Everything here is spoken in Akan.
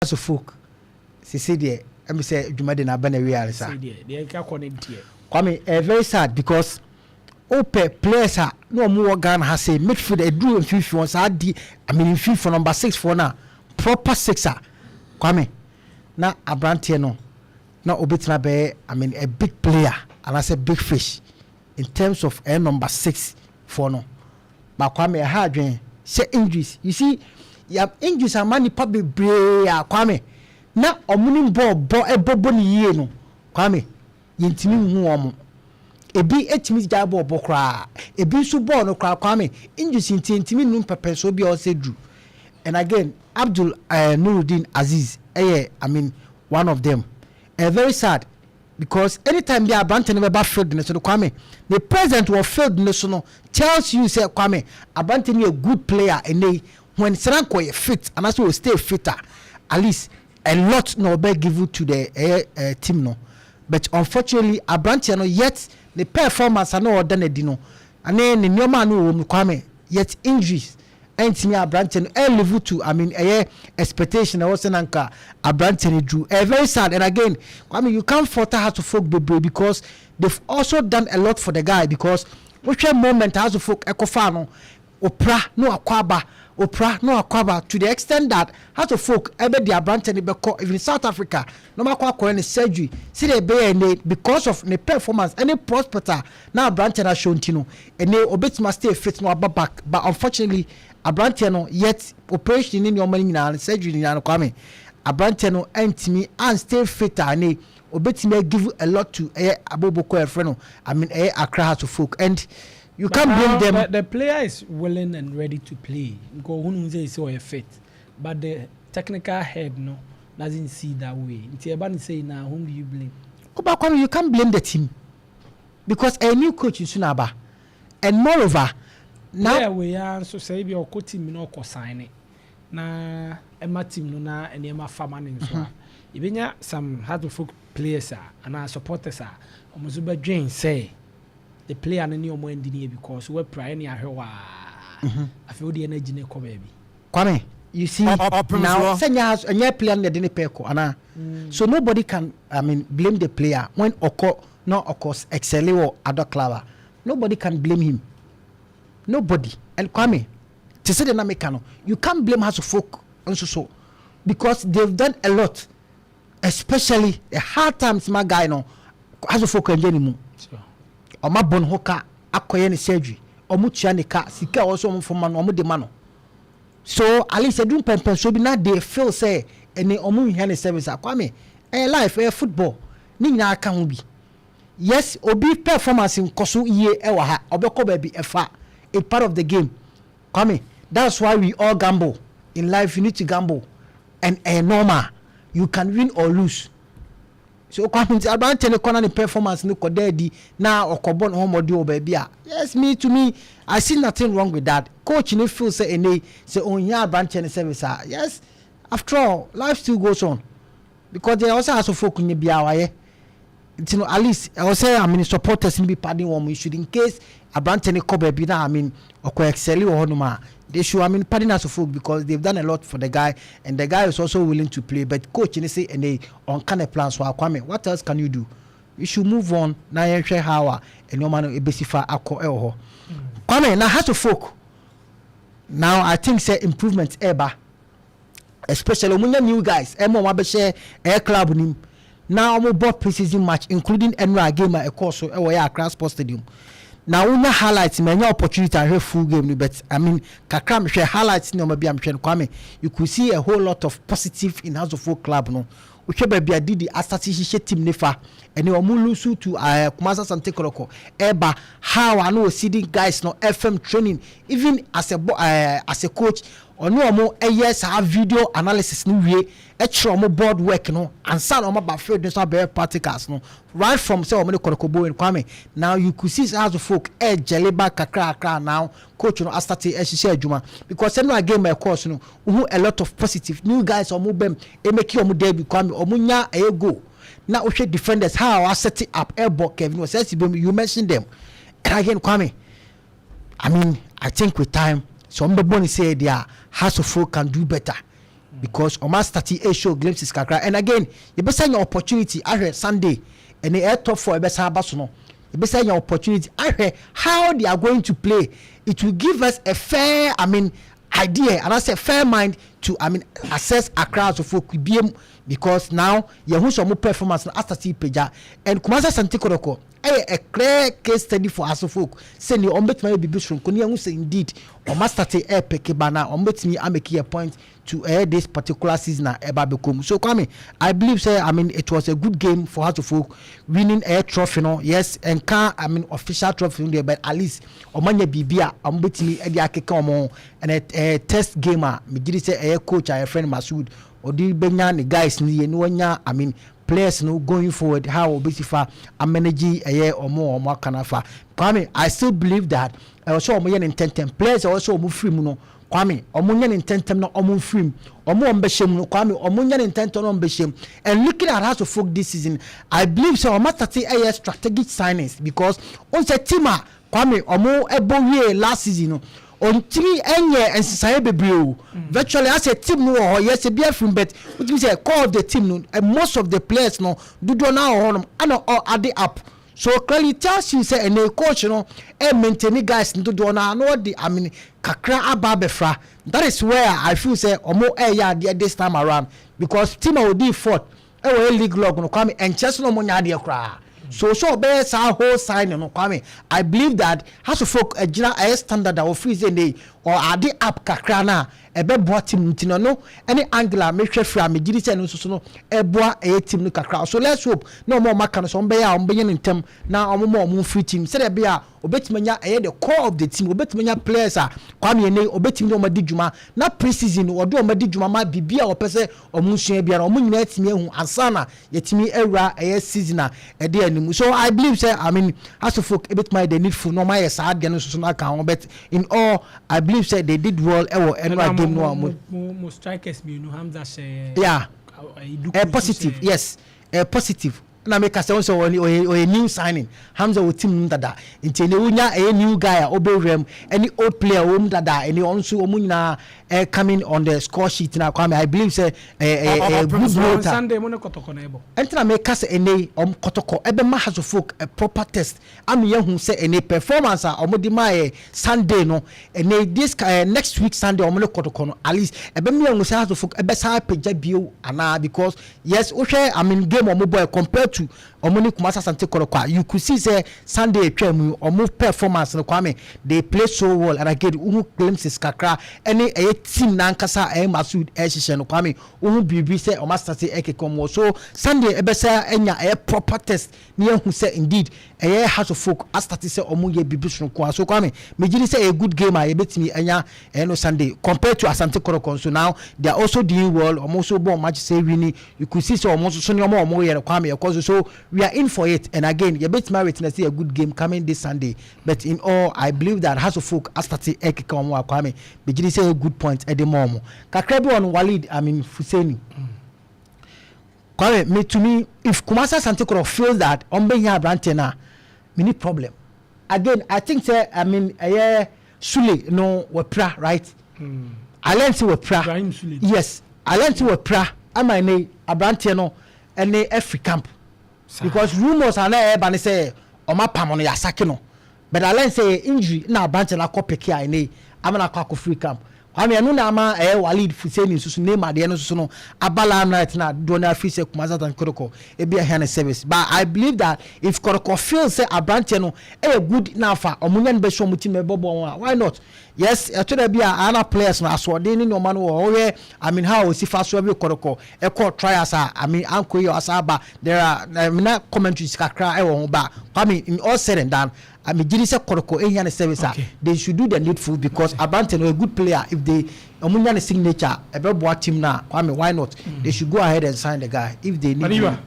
as a folk say there me say dwumade na ba na wi are sa dey ka connect here Kwame very sad because Ope players are no more Ghana has a midfield a do in FIFA once I mean FIFA number 6 for now proper sixer Kwame na Abrantie no na obetima be I mean a big player and I say big fish in terms of a number 6 for no but Kwame hard say injuries you see you have injuries and money probably brea Kwame na omuni ball ebobo ni yie no Kwame yintimi hu omo ebi etimi jabo bokra ebi su ball no kra Kwame injuries intimi num pepe so bi o say drew and again Abdul Nuruddin Aziz I mean one of them very sad because anytime they are Abrantie never field in so Kwame the president was field in so no tells you say Kwame Abrantie a good player and they when Seranko fit and also will stay fitter at least a lot no be give to the team no but unfortunately Abrantie no yet the performance are no done no and then the nyoma no Kwame yet injuries and me Abrantie no level to I mean expectation also nanka Abrantie drew very sad and again Kwame you can't fault how to folk Bebre because they've also done a lot for the guy because which moment has to folk ekofano opra no akwaba opera no akwaba to the extent that how to folk ebe the Abrantie ni beko even South Africa no makwa ko any surgery see the be because of the performance any prospector now Abrantie na show ntino and they obetima stay fit no back but unfortunately Abrantie no yet operation ni nyoma ni na surgery ni na Kwame Abrantie no antimi and stay fit and obetima give a lot to aboboko efreno I mean Accra how to folk and you can't blame them. The player is willing and ready to play. Because who say so fit, but the technical head no doesn't see that way. It's say now whom do you blame? You can't blame the team because a new coach is Sunaba, and moreover, now we are so say your coach team no ko sign it. Na Emma team no na and Emma farming so. Even some hard folk players and our supporters are. Zuba Jane say. The player and any more engineer because we're praying here. I feel the energy ne come baby. Kwame, you see now Senya has a player in the Dinepeko, Anna. So nobody can I mean blame the player when Oko no of course excel or other club. Nobody can blame him. Nobody. And Kwame, to say the Namekano, you can't blame us folk also so because they've done a lot, especially the hard times my guy no has a folk anymore. Oma bon hoka akoye ne surgery omutua ne ka sika also omfoma no omu de ma no so at least edun pempen so bi na they feel say ene omu hia ne service Kwame life football ni nyina aka ho bi yes obi performance nkoso iye wa ha obekọ ba bi efa a part of the game Kwame that's why we all gamble in life you need to gamble and normal you can win or lose. So Abrantie ne corner the performance no kodedi na okobon homodi obaby a yes to me I see nothing wrong with that coach ne feel say ene say on here Abrantie ne service yes after all life still goes on because they also has to focus ne bia waye you know at least I say I mean supporters be pardon one issue in case Abrantie ne kobaby na I mean oko excel or no they should I mean pardon us folk because they've done a lot for the guy and the guy is also willing to play but coach you say and they on kind of plans for Kwame what else can you do you should move on na yen hwe how and no man ebesifa akọ eho Kwame na has to folk now I think say improvement eba especially when new guys emo wa be share club nim now omo bought preseason match including Enra game a course so e ya Accra Sports Stadium. Now we na highlights me any opportunity to have full game but I mean kakra me share highlights no be am hwe Kwame you could see a whole lot of positive in House of Folk club no we hwe ba bia didi asati hihye team nefa ene omu lose to Kumasa Sante Koloko eba how I know see guys no FM training even as a coach ono omo yes have video analysis no wie e kire omo board work no ansa omo ba field no so be particles no right from say omo Kokobo in Kwame now you could see as of folk jeleba kakra now coach no start e hihye adwuma because no game my course no a lot of positive new guys omo bem e make omo debut Kwame omo nya e go now we defenders how I set it up airborne Kevin was you mentioned them and again Kwame I mean I think with time somebody say there House of Folk can do better because Oma started a show glimpses kakra. And again, you be saying your opportunity. I heard Sunday and the air top for a best basono. You be saying your opportunity. I heard how they are going to play. It will give us a fair, idea, and I say fair mind to assess a crowd of folk BM, because now you have some performance after Peja and Kumasa Santikoroko. A clear case study for us of folk. Send you on bet my baby from Konya say indeed or master take air pekebana on bet me I make a point to air this particular season at Ebabekum. So Kwame, I believe it was a good game for us of folk winning a trophy, yes, and official trophy there, but at least Omanya Bibia on bet me Ediake Komo and a test gamer, me did say a coach, a friend Masood, or the Benyan guys ni no players no going forward how obesifa manage a year or more kanafa. Kwame, I still believe that also omo yen intentem players also omo free mu no Kwame omo yen intentem no omo free omo ombeshem no Kwame omo yen intentem no ombeshem. And looking at how to folk this season, I believe so omo start a strategic signings because on the team Kwame omo ebo last season no on 3 and society bebree virtually as a team no yes a beer from but what you say call the team no and most of the players no do now on and all add up so clearly tells you say and a coach no and maintain guys do now no the kakra ababefra. That is where I feel say omo this time around because team will be fourth league log no come and just no money there cry. So best our whole sign no Kwame. I believe that has to folk a general standard that will freeze day or are the up kakra na ebe boa team ntino no any angler make sure from me gidi say no so no eboa a team no kakra. So let's hope no more maka no so mbe ya ombe yen ntem na omo free team say there be a obetimanya the core of the team obetimanya players Kwame ne obetimi no madi djuma na pre-season odo omadi djuma ma bibia opese omusua bia omo nyina timi ehu ansana yetimi ewra season e de animu. So I believe say as to folk obetimanya the needful no my sad no so na kan but in all I believe say they did well anyway game no mo strikers me no Hamza say positive yes positive na make us also a new signing Hamza with team dada into a new guy obewrem any old player dada any also omunyina coming on the score sheet na Kwame. I believe say a good voter Sunday mo kotoko na ebo entra make us ene kotoko ebe ma has folk a proper test am yehu say ene performance omodi ma Sunday no ene this next week Sunday omole kotoko no at least ebe me yehu say has folk ebe sa peja bio ana because yes o hwe game omoboy compared to omoni Kumasa Sante Korokwa you could see say Sunday twam omo performance no Kwame they play so well and again who glimpses kakra any team nankasa Masood ehihye no Kwame who bibi say o master say ekekom so Sunday ebesa enya a proper test ne hu say indeed has of folk as start say omo ye bibi so ko so Kwame mejiri say a good game a betimi enya no Sunday compared to Asante Korokwa. So now they are also doing well omo so bon match say winning you could see so omo so omo ye Kwame because so we are in for it and again you bet my witness see a good game coming this Sunday but in all I believe that has of folk as start ekekom Kwame mejiri say a good point at the moment. Kakrebi on Walid, Fuseni. Kwame, to me, if Kumasa Santikoro feels that Ombenya Brantena, many problem. Again, I think Sule no wepra, right? I learned to wepra. Yes, I learned to wepra. I mean, a Branteno and a F camp. Because rumors are there, but they say, Oma Pamon Yasakino. But I learned say injury now Brantena Kopekia in I'm gonna call free camp. Anu na ama Walid Fuseni susu name ade no susu no abala night na Donald Fise Kumasa and Koroko e be a service. But I believe that if Koroko feels say Abrante no good now for omunya be show muti me bobo why not? Yes, to there be other players na so dey no man wo how we see fast we Koroko e call trials anko yo asaba there are na commentaries kakra e wo ba in all said and done Giri say Koroko ehia service they should do the needful because Abrante no a good player if they omunya signature e be boa team na why not they should go ahead and sign the guy if they need.